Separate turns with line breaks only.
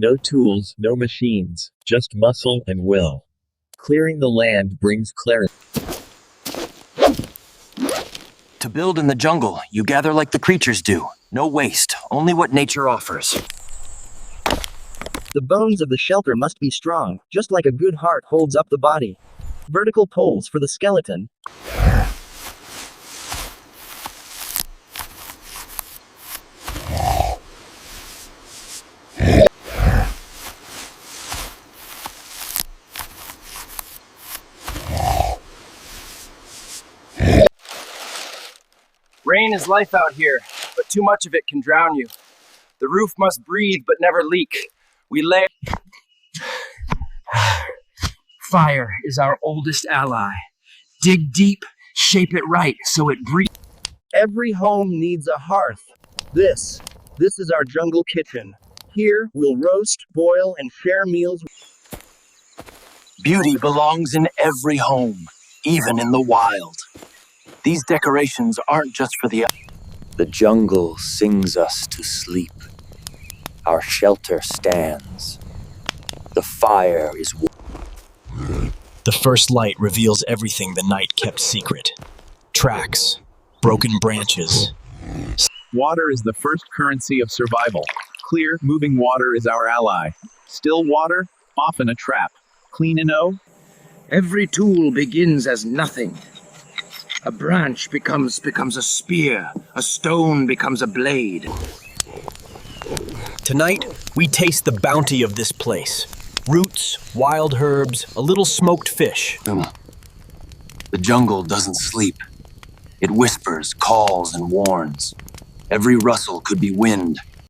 No tools, no machines, just muscle and will. Clearing the land brings clarity.
To build in the jungle, you gather like the creatures do. No waste, only what nature offers.
The bones of the shelter must be strong, just like a good heart holds up the body. Vertical poles for the skeleton.
Rain is life out here, but too much of it can drown you. The roof must breathe but never leak. We lay. Fire is our oldest ally. Dig deep, shape it right so it breathes.
Every home needs a hearth. This is our jungle kitchen. Here, we'll roast, boil, and share meals.
Beauty belongs in every home, even in the wild. These decorations aren't just for the... The jungle sings us to sleep. Our shelter stands. The fire is...
The first light reveals everything the night kept secret. Tracks, broken branches.
Water is the first currency of survival. Clear, moving water is our ally. Still water, often a trap. Clean and O?
Every tool begins as nothing. A branch becomes a spear. A stone becomes a blade.
Tonight, we taste the bounty of this place. Roots, wild herbs, a little smoked fish.
The jungle doesn't sleep. It whispers, calls, and warns. Every rustle could be wind,